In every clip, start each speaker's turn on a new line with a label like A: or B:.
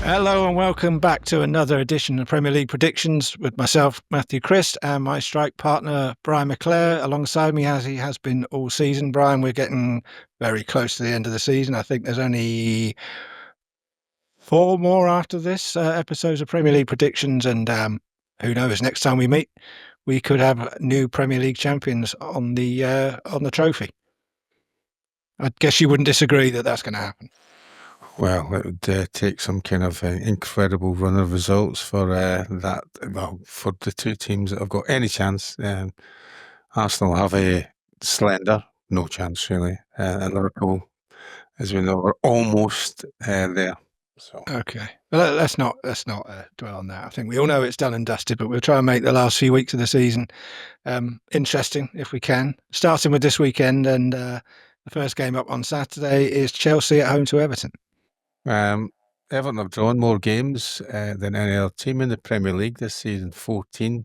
A: Hello and welcome back to another edition of Premier League Predictions with myself, Matthew Christ, and my strike partner, Brian McClair, alongside me as he has been all season. Brian, we're getting very close to the end of the season. I think there's only 4 more after this episodes of Premier League Predictions, and who knows, next time we meet, we could have new Premier League champions on the trophy. I guess you wouldn't disagree that that's going to happen.
B: Well, it would take some kind of incredible run of results for that. Well, for the two teams that have got any chance. Arsenal have a slender, no chance really, and Liverpool, as we know, are almost there. So
A: Okay, well, let's not dwell on that. I think we all know it's done and dusted, but we'll try and make the last few weeks of the season interesting if we can. Starting with this weekend, and the first game up on Saturday is Chelsea at home to Everton.
B: Everton have drawn more games than any other team in the Premier League this season, 14,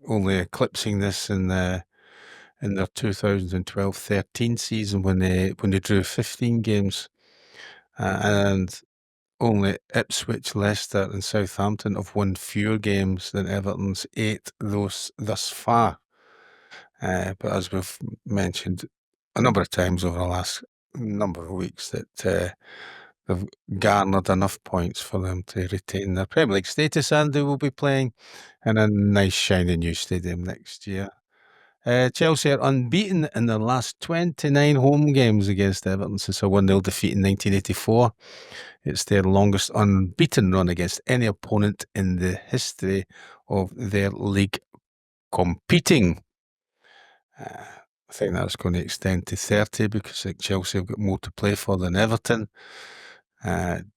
B: only eclipsing this in their 2012-13 season when they drew 15 games, and only Ipswich, Leicester and Southampton have won fewer games than Everton's 8 thus far. But as we've mentioned a number of times over the last number of weeks, that they've garnered enough points for them to retain their Premier League status, and they will be playing in a nice shiny new stadium next year. Chelsea are unbeaten in their last 29 home games against Everton since a 1-0 defeat in 1984. It's their longest unbeaten run against any opponent in the history of their league competing. I think that's going to extend to 30 because Chelsea have got more to play for than Everton.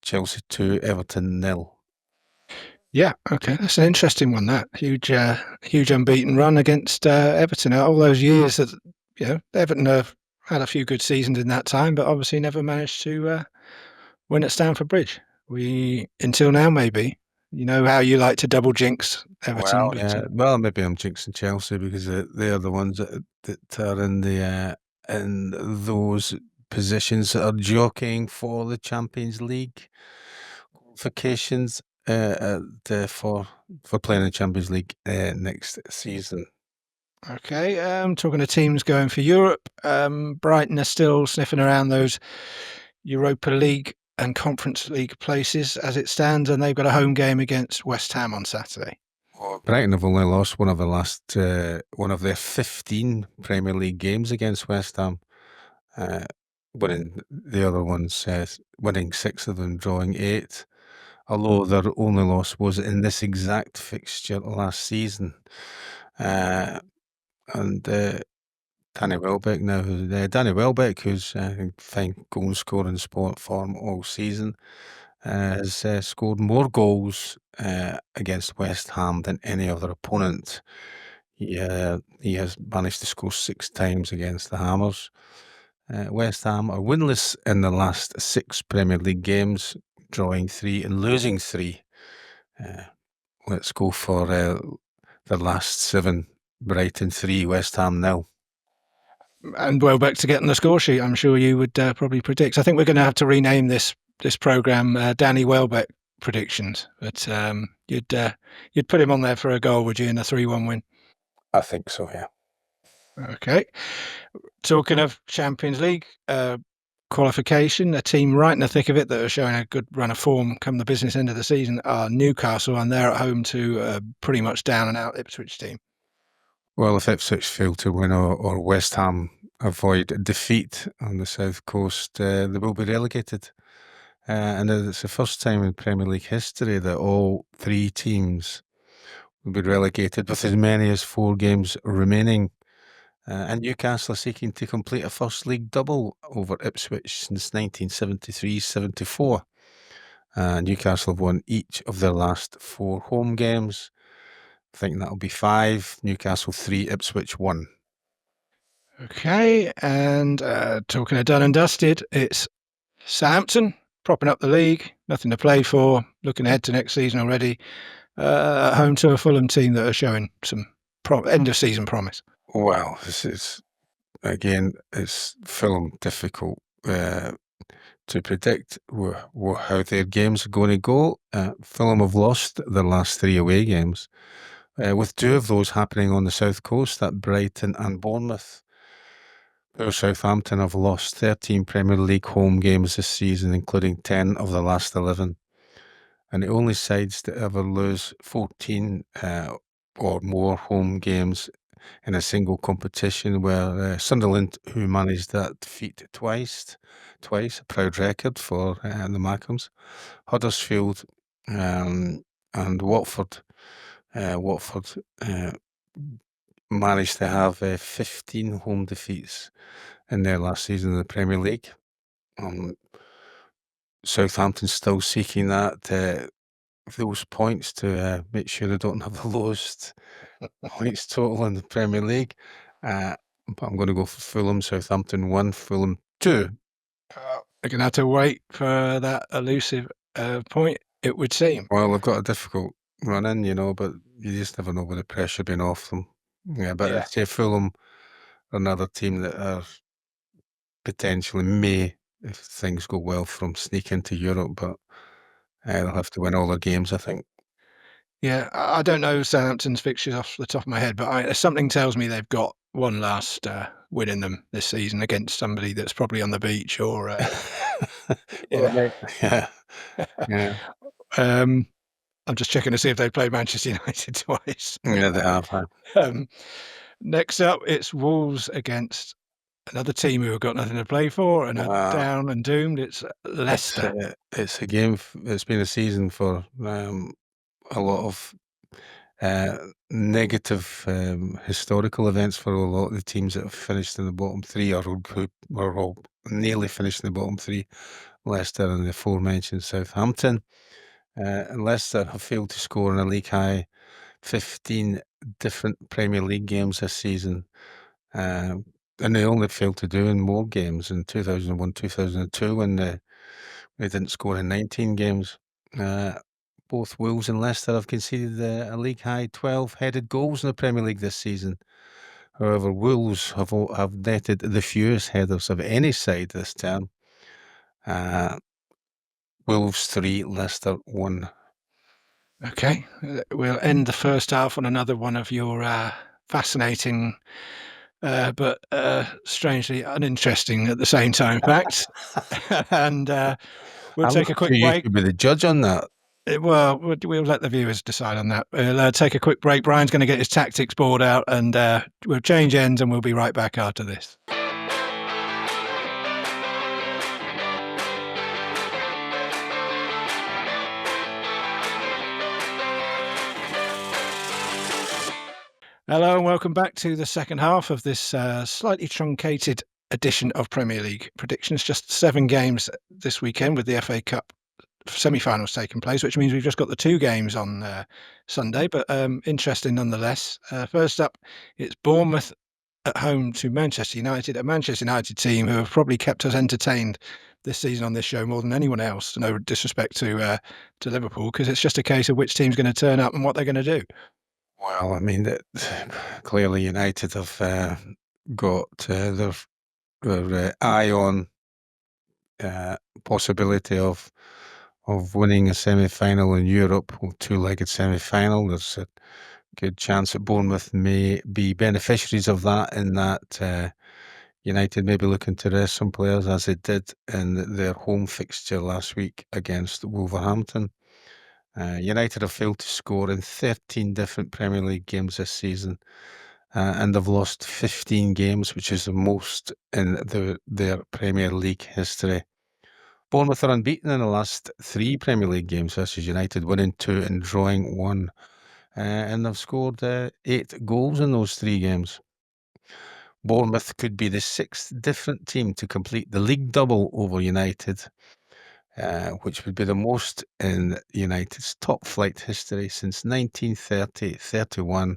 B: Chelsea 2, Everton 0.
A: Yeah, okay, that's an interesting one. That huge unbeaten run against Everton. All those years that Everton have had a few good seasons in that time, but obviously never managed to win at Stamford Bridge. Until now, maybe. You know how you like to double jinx Everton.
B: Well, yeah. Well, maybe I'm jinxing Chelsea because they are the ones that are in those positions that are jockeying for the Champions League qualifications for playing in the Champions League next season.
A: Okay, talking to teams going for Europe, Brighton are still sniffing around those Europa League and Conference League places as it stands, and they've got a home game against West Ham on Saturday.
B: Brighton have only lost one of their 15 Premier League games against West Ham, winning the other ones, winning 6 of them, drawing 8. Although their only loss was in this exact fixture last season. And Danny Welbeck who's fine goal scoring sport form all season, has scored more goals against West Ham than any other opponent. He has managed to score 6 times against the Hammers. West Ham are winless in the last 6 Premier League games, drawing 3 and losing 3. Let's go for the last 7. Brighton 3, West Ham 0.
A: And Welbeck to get on the score sheet, I'm sure you would probably predict. I think we're going to have to rename this programme Danny Welbeck Predictions. But you'd put him on there for a goal, would you, in a 3-1 win?
B: I think so, yeah.
A: Okay. Talking of Champions League qualification, a team right in the thick of it that are showing a good run of form come the business end of the season are Newcastle, and they're at home to a pretty much down and out Ipswich team.
B: Well, if Ipswich fail to win or West Ham avoid defeat on the south coast, they will be relegated. And it's the first time in Premier League history that all 3 teams will be relegated with as many as 4 games remaining. And Newcastle are seeking to complete a first league double over Ipswich since 1973-74. Newcastle have won each of their last 4 home games. I think that'll be 5. Newcastle 3, Ipswich 1.
A: Okay, and talking of done and dusted, it's Southampton propping up the league, nothing to play for, looking ahead to next season already, at home to a Fulham team that are showing some end of season promise.
B: Well, this is, again, it's Fulham difficult to predict how their games are going to go. Fulham have lost their last 3 away games, with 2 of those happening on the south coast at Brighton and Bournemouth. Poor Southampton have lost 13 Premier League home games this season, including 10 of the last 11. And the only sides to ever lose 14 or more home games in a single competition were Sunderland, who managed that feat twice, a proud record for the Mackems, Huddersfield, and Watford. Watford managed to have 15 home defeats in their last season in the Premier League. Southampton's still seeking those points to make sure they don't have the lowest points total in the Premier League. But I'm going to go for Fulham. Southampton 1, Fulham 2.
A: They're going to have to wait for that elusive point, it would seem.
B: Well, they've got a difficult run in, but you just never know with the pressure being off them. Yeah, but I'd say Fulham are another team that are potentially may, if things go well, from sneak into Europe, but they'll have to win all their games, I think.
A: Yeah, I don't know Southampton's fixtures off the top of my head, but something tells me they've got one last win in them this season against somebody that's probably on the beach or
B: Yeah. Yeah.
A: I'm just checking to see if they played Manchester United twice.
B: Yeah, they have.
A: Next up, it's Wolves against another team who have got nothing to play for and are down and doomed. It's Leicester.
B: It's a game. It's been a season for a lot of negative historical events for a lot of the teams that have finished in the bottom 3 or who are all nearly finished in the bottom 3. Leicester and the aforementioned Southampton. And Leicester have failed to score in a league high 15 different Premier League games this season. And they only failed to do in more games in 2001, 2002 when they didn't score in 19 games. Both Wolves and Leicester have conceded a league-high 12 headed goals in the Premier League this season. However, Wolves have netted the fewest headers of any side this term. Wolves 3, Leicester 1.
A: Okay, we'll end the first half on another one of your fascinating but strangely uninteresting at the same time facts. And we'll take a quick break.
B: You could be the judge on that.
A: Well, we'll let the viewers decide on that. We'll take a quick break. Brian's going to get his tactics board out and we'll change ends and we'll be right back after this. Hello and welcome back to the second half of this slightly truncated edition of Premier League predictions. Just 7 games this weekend with the FA Cup semi-finals taking place, which means we've just got the 2 games on Sunday, but interesting nonetheless. First up, it's Bournemouth at home to Manchester United, a Manchester United team who have probably kept us entertained this season on this show more than anyone else. No disrespect to Liverpool, because it's just a case of which team's going to turn up and what they're going to do.
B: Well, I mean, clearly United have got their eye on possibility of winning a semi-final in Europe, a 2-legged semi-final. There's a good chance that Bournemouth may be beneficiaries of that, in that United may be looking to rest some players, as they did in their home fixture last week against Wolverhampton. United have failed to score in 13 different Premier League games this season, and they've lost 15 games, which is the most in their Premier League history. Bournemouth are unbeaten in the last 3 Premier League games versus United, winning 2 and drawing 1. And they've scored 8 goals in those 3 games. Bournemouth could be the 6th different team to complete the league double over United, which would be the most in United's top flight history since 1930-31,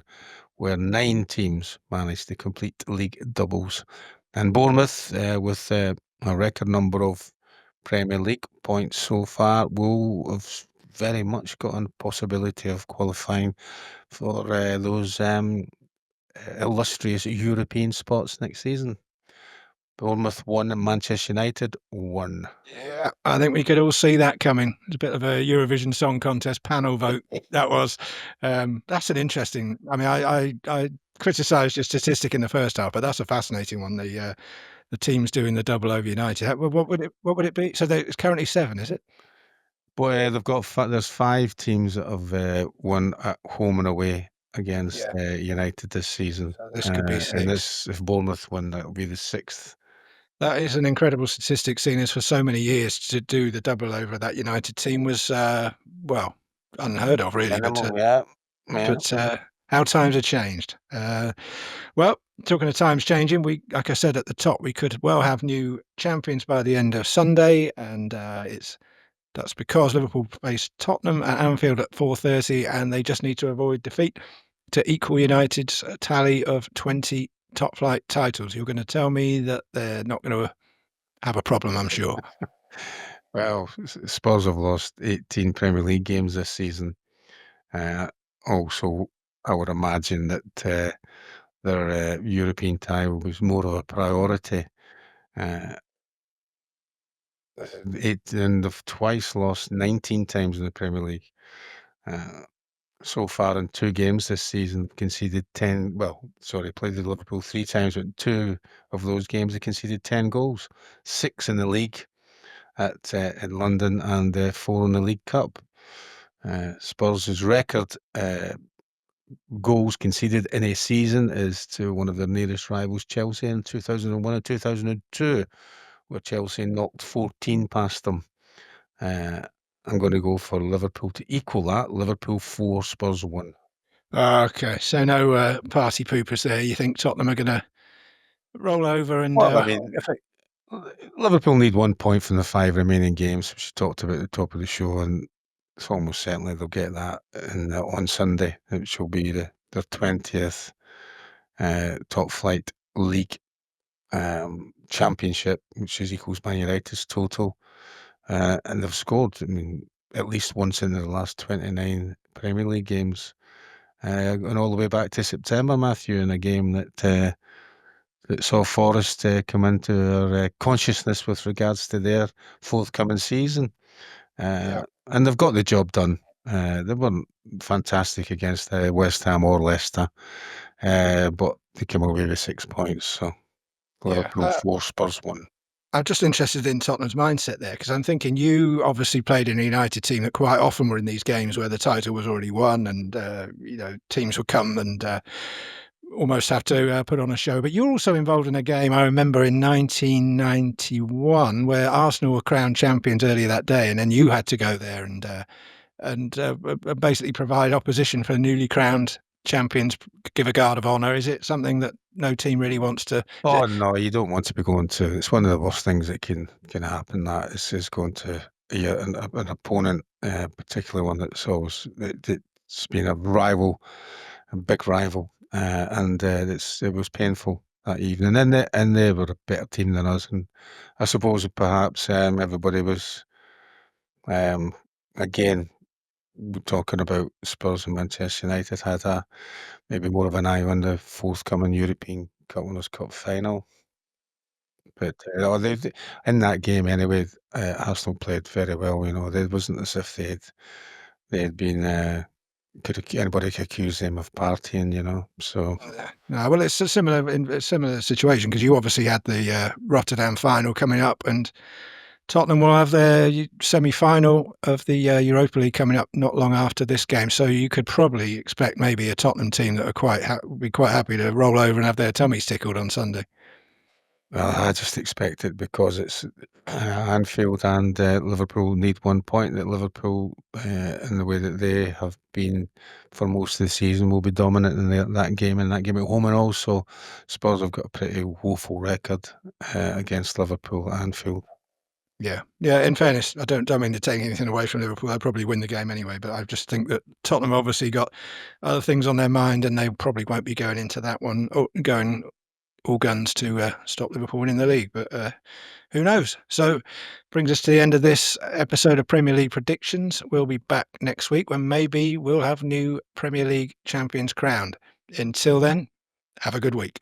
B: where 9 teams managed to complete league doubles. And Bournemouth, with a record number of Premier League points so far, will have very much got a possibility of qualifying for those illustrious European spots next season. Bournemouth 1 and Manchester United 1.
A: Yeah, I think we could all see that coming. It's a bit of a Eurovision Song Contest panel vote. That was. That's an interesting. I mean, I criticised your statistic in the first half, but that's a fascinating one. The teams doing the double over United. What would it be? So it's currently 7, is it?
B: But they've got there's 5 teams that have won at home and away against
A: Yeah.
B: United this season,
A: So this could be
B: and
A: 6.
B: this if Bournemouth win, that'll be the 6th.
A: That is an incredible statistic, seen as for so many years to do the double over that United team was, well, unheard of, really. But
B: Minimum, yeah, yeah.
A: but how times have changed. Well, talking of times changing, like I said at the top, we could well have new champions by the end of Sunday, and that's because Liverpool face Tottenham at Anfield at 4:30, and they just need to avoid defeat to equal United's tally of 20 top-flight titles. You're going to tell me that they're not going to have a problem, I'm sure.
B: Well, Spurs have lost 18 Premier League games this season. Also, I would imagine that their European title was more of a priority. Uh, and they've twice lost 19 times in the Premier League. So far in 2 games this season, conceded 10. Well, sorry, played with Liverpool 3 times, but 2 of those games they conceded 10 goals, 6 in the league in London, and 4 in the League Cup. Spurs' record goals conceded in a season is to one of their nearest rivals, Chelsea, in 2001 and 2002, where Chelsea knocked 14 past them. I'm going to go for Liverpool to equal that. Liverpool 4, Spurs 1.
A: Okay, so no party poopers there. You think Tottenham are going to roll over and
B: Well, I mean, Liverpool need 1 point from the 5 remaining games, which you talked about at the top of the show, and it's almost certainly they'll get that on Sunday, which will be their 20th top flight league championship, which is equals Man United's total. And they've scored, I mean, at least once in the last 29 Premier League games, and all the way back to September, Matthew, in a game that saw Forest come into our consciousness with regards to their forthcoming season.
A: yeah,
B: And they've got the job done. They weren't fantastic against West Ham or Leicester, but they came away with 6 points. So
A: yeah.
B: Liverpool 4, Spurs 1.
A: I'm just interested in Tottenham's mindset there because I'm thinking you obviously played in a United team that quite often were in these games where the title was already won, and teams would come and almost have to put on a show. But you're also involved in a game I remember in 1991 where Arsenal were crowned champions earlier that day, and then you had to go there and basically provide opposition for the newly crowned champions, give a guard of honour. Is it something that no team really wants to?
B: Oh no, you don't want to be going to. It's one of the worst things that can happen. That is going to an opponent, particularly one that's been a rival, a big rival, and it was painful that evening. And they were a better team than us, and I suppose perhaps everybody was again talking about Spurs and Manchester United had maybe more of an eye on the forthcoming European Winners' Cup final. But in that game anyway, Arsenal played very well. It wasn't as if they had been anybody could accuse them of partying. So
A: No, well, it's a similar situation because you obviously had the Rotterdam final coming up, and Tottenham will have their semi-final of the Europa League coming up not long after this game. So you could probably expect maybe a Tottenham team that are be quite happy to roll over and have their tummies tickled on Sunday.
B: well, I just expect it because it's Anfield and Liverpool need 1 point. That Liverpool, in the way that they have been for most of the season, will be dominant in that game and that game at home. And also, Spurs have got a pretty woeful record against Liverpool at Anfield.
A: Yeah, yeah. In fairness, I don't mean to take anything away from Liverpool. They'll probably win the game anyway. But I just think that Tottenham obviously got other things on their mind, and they probably won't be going into that one going all guns to stop Liverpool winning the league. But who knows? So brings us to the end of this episode of Premier League predictions. We'll be back next week when maybe we'll have new Premier League champions crowned. Until then, have a good week.